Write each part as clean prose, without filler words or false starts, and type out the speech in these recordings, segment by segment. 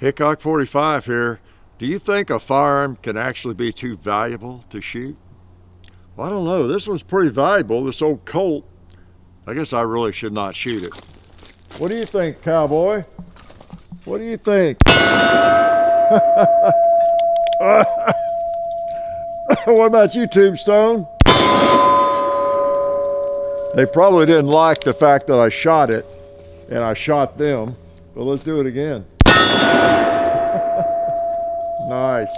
Hickok 45 here. Do you think a firearm can actually be too valuable to shoot? Well, I don't know. This one's pretty valuable, this old Colt. I guess I really should not shoot it. What do you think, cowboy? What do you think? What about you, Tombstone? They probably didn't like the fact that I shot it, and I shot them. But let's do it again. Nice.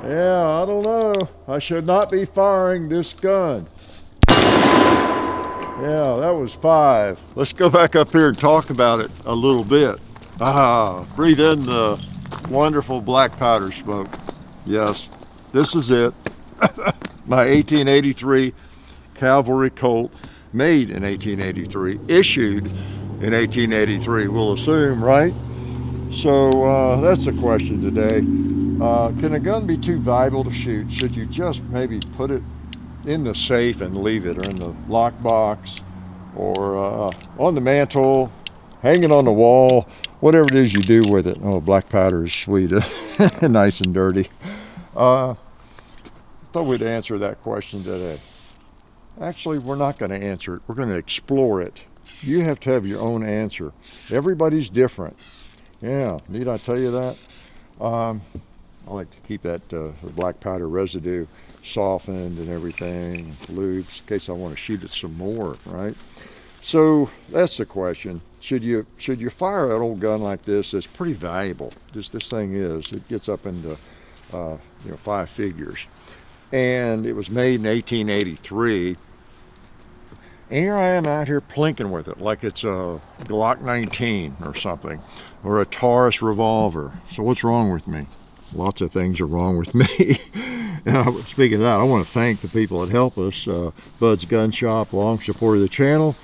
Yeah, I don't know. I should not be firing this gun. Yeah, that was 5. Let's go back up here and talk about it a little bit. Breathe in the wonderful black powder smoke. Yes, this is it. My 1883 Cavalry Colt, made in 1883, issued in 1883, we'll assume, right? So that's the question today. Can a gun be too valuable to shoot? Should you just maybe put it in the safe and leave it, or in the lockbox, or on the mantle, hang it on the wall, whatever it is you do with it? Oh, black powder is sweet. Nice and dirty. Thought we'd answer that question today. Actually, we're not going to answer it. We're going to explore it. You have to have your own answer. Everybody's different. Yeah, need I tell you that? I like to keep that the black powder residue softened and everything, lubes, in case I want to shoot it some more, right? So that's the question. Should you fire an old gun like this? It's pretty valuable. This thing is. It gets up into 5 figures. And it was made in 1883. And here I am out here plinking with it like it's a Glock 19 or something, or a Taurus revolver. So what's wrong with me? Lots of things are wrong with me. Speaking of that, I want to thank the people that help us. Bud's Gun Shop, long supporter of the channel,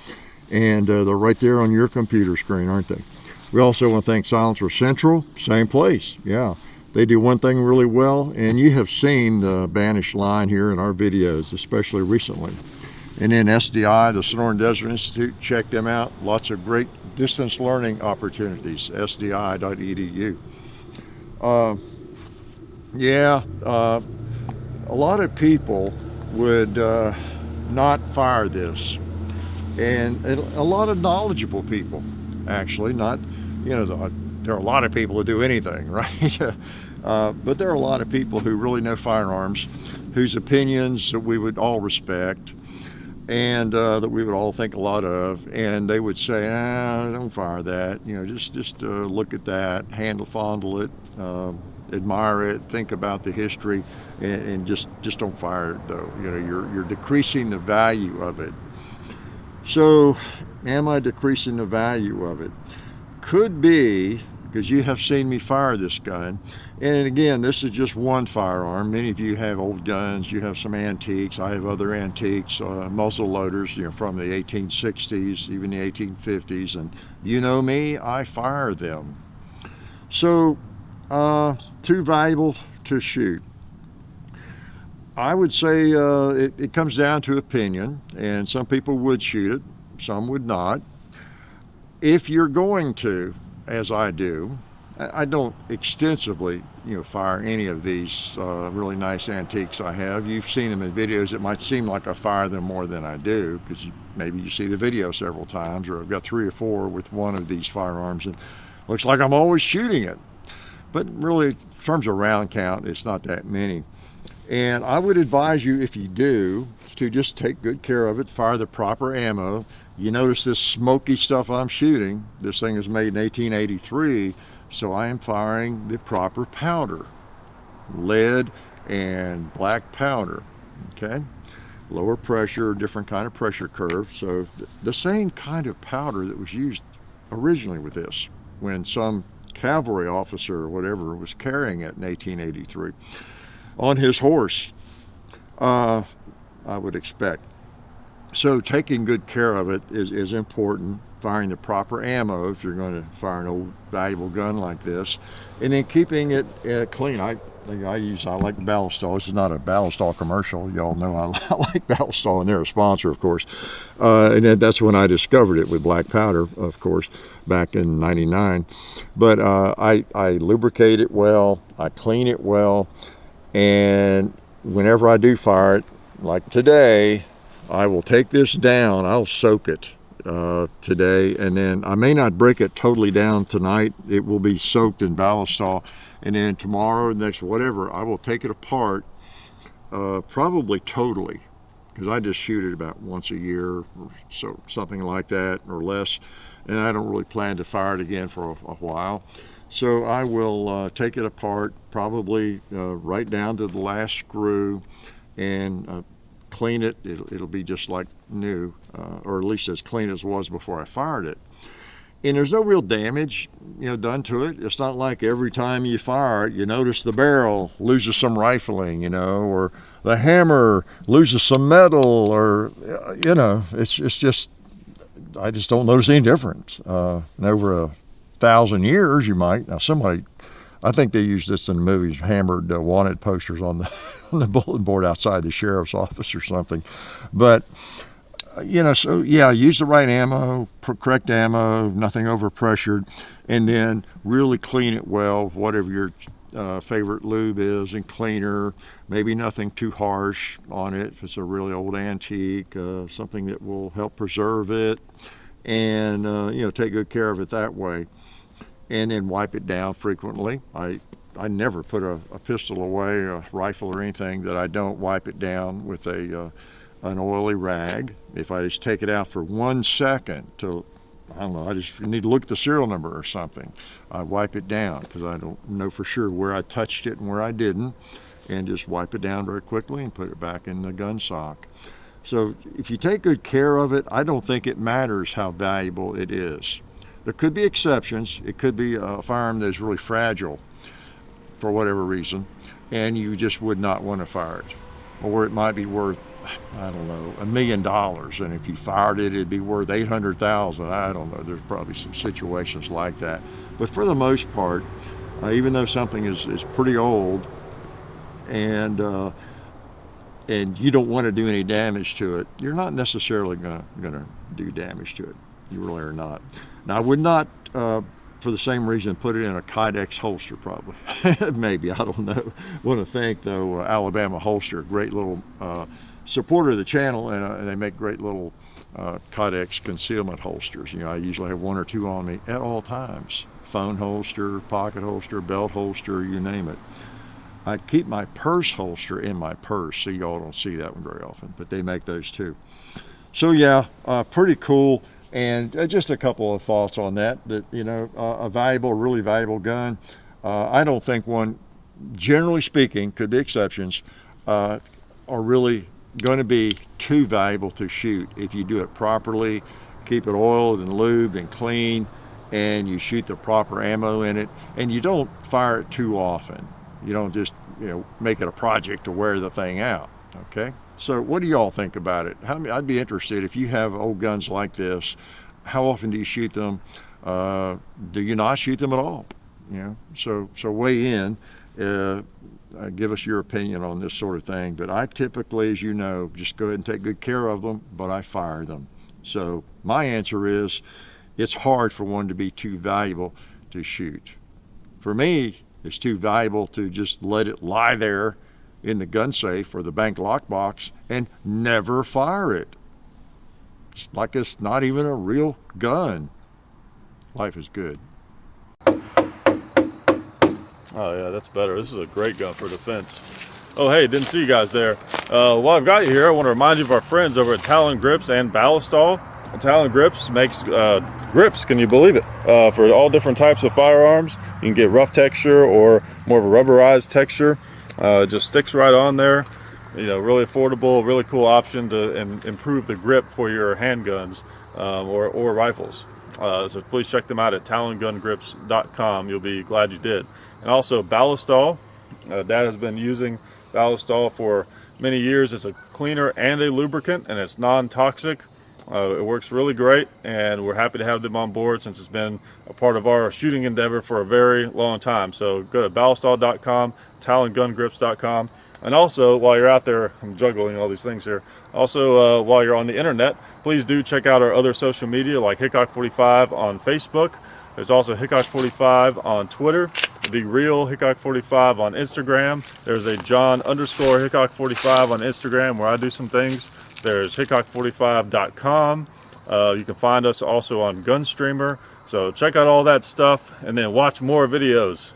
and they're right there on your computer screen, aren't they? We also want to thank Silencer Central, same place, yeah. They do one thing really well, and you have seen the Banished line here in our videos, especially recently. And then SDI, the Sonoran Desert Institute, check them out. Lots of great distance learning opportunities, sdi.edu. A lot of people would not fire this. And a lot of knowledgeable people, actually, not, there are a lot of people who do anything, right? But there are a lot of people who really know firearms, whose opinions that we would all respect, and that we would all think a lot of, and they would say, don't fire that, just look at that, fondle it, admire it, think about the history, and just don't fire it though. You're decreasing the value of it. So am I decreasing the value of it? Could be, because you have seen me fire this gun. And again, this is just one firearm. Many of you have old guns, you have some antiques. I have other antiques, muzzle loaders, from the 1860s, even the 1850s. And you know me, I fire them. So, too valuable to shoot. I would say it comes down to opinion, and some people would shoot it, some would not. If you're going to, as I do, I don't extensively, fire any of these really nice antiques I have. You've seen them in videos. It might seem like I fire them more than I do, because maybe you see the video several times, or I've got 3 or 4 with one of these firearms, and it looks like I'm always shooting it. But really, in terms of round count, it's not that many. And I would advise you, if you do, to just take good care of it, fire the proper ammo. You notice this smoky stuff I'm shooting, this thing was made in 1883, so I am firing the proper powder. Lead and black powder, okay? Lower pressure, different kind of pressure curve. So the same kind of powder that was used originally with this, when some cavalry officer or whatever was carrying it in 1883 on his horse, I would expect. So taking good care of it is important. Firing the proper ammo if you're going to fire an old valuable gun like this, and then keeping it clean. I like Ballistol. This is not a Ballistol commercial. Y'all know I like Ballistol, and they're a sponsor, of course. And that's when I discovered it with black powder, of course, back in '99. But I lubricate it well, I clean it well, and whenever I do fire it, like today, I will take this down. I'll soak it today, and then I may not break it totally down tonight. It will be soaked in Ballistol. And then tomorrow, next, whatever, I will take it apart, probably totally, because I just shoot it about once a year, or so something like that, or less. And I don't really plan to fire it again for a while. So I will take it apart, probably right down to the last screw, and clean it. It'll be just like new, or at least as clean as it was before I fired it. And there's no real damage, done to it. It's not like every time you fire it, you notice the barrel loses some rifling, or the hammer loses some metal, or, it's just, I just don't notice any difference. And over 1,000 years, you might. Now, somebody, I think they used this in the movies, hammered wanted posters on the, on the bulletin board outside the sheriff's office or something. But, so yeah, use the right ammo, correct ammo, nothing overpressured, and then really clean it well, whatever your favorite lube is, and cleaner, maybe nothing too harsh on it if it's a really old antique, something that will help preserve it, and take good care of it that way. And then wipe it down frequently. I never put a pistol away, a rifle or anything, that I don't wipe it down with an oily rag. If I just take it out for 1 second to, I don't know, I just need to look at the serial number or something, I wipe it down, because I don't know for sure where I touched it and where I didn't, and just wipe it down very quickly and put it back in the gun sock. So if you take good care of it, I don't think it matters how valuable it is. There could be exceptions. It could be a firearm that's really fragile for whatever reason, and you just would not want to fire it. Or it might be worth, I don't know, $1 million, and if you fired it, it'd be worth 800,000. I don't know. There's probably some situations like that. But for the most part, even though something is pretty old, and you don't want to do any damage to it, you're not necessarily gonna do damage to it. You really are not. Now, I would not, for the same reason, put it in a Kydex holster, probably. Maybe, I don't know. Want to thank, though, Alabama Holster, great little supporter of the channel, and they make great little Kydex concealment holsters. I usually have 1 or 2 on me at all times. Phone holster, pocket holster, belt holster, you name it. I keep my purse holster in my purse, so y'all don't see that one very often, but they make those too. So yeah, pretty cool. And just a couple of thoughts on that, a valuable, really valuable gun. I don't think one, generally speaking, could be exceptions, are really going to be too valuable to shoot if you do it properly, keep it oiled and lubed and clean, and you shoot the proper ammo in it, and you don't fire it too often. You don't just make it a project to wear the thing out. Okay, so what do y'all think about it? I'd be interested, if you have old guns like this, how often do you shoot them? Do you not shoot them at all? So weigh in. Give us your opinion on this sort of thing. But I typically, as you know, just go ahead and take good care of them, but I fire them. So my answer is, it's hard for one to be too valuable to shoot. For me, it's too valuable to just let it lie there in the gun safe or the bank lockbox and never fire it. It's like it's not even a real gun. Life is good. Oh yeah, that's better. This is a great gun for defense. Oh hey, didn't see you guys there. While I've got you here, I want to remind you of our friends over at Talon Grips and Ballistol. Talon Grips makes grips, can you believe it, for all different types of firearms. You can get rough texture or more of a rubberized texture. It just sticks right on there. Really affordable, really cool option to improve the grip for your handguns or rifles. So please check them out at talongungrips.com. You'll be glad you did. And also Ballistol. Dad has been using Ballistol for many years. It's a cleaner and a lubricant, and it's non-toxic. It works really great, and we're happy to have them on board since it's been a part of our shooting endeavor for a very long time. So go to ballistall.com, talongungrips.com, and also while you're out there, I'm juggling all these things here. Also, while you're on the internet, please do check out our other social media like Hickok45 on Facebook. There's also Hickok45 on Twitter, The Real Hickok45 on Instagram. There's a John_Hickok45 on Instagram where I do some things. There's Hickok45.com. You can find us also on Gunstreamer. So check out all that stuff and then watch more videos.